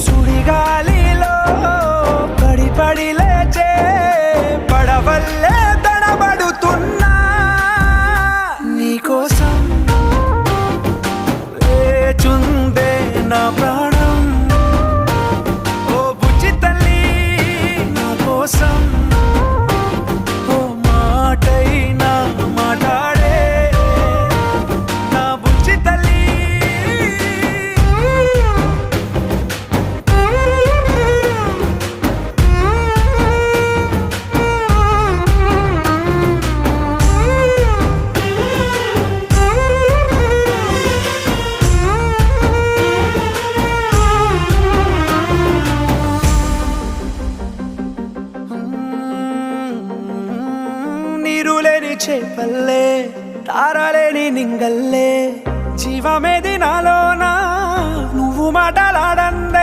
సుడిగాలిలో పడి పడి లేచే పడవల్లే తడబడుతున్నా నీకోసం వేచుందే నా ప్రాణం. ఓ బుజ్జి తల్లి నా కోసం ఓ మాటైనా మాట్లాడే నా బుజ్జి తల్లి. నీరులేని చేపల్లే తారలేని నింగల్లే జీవమేది నాలోనా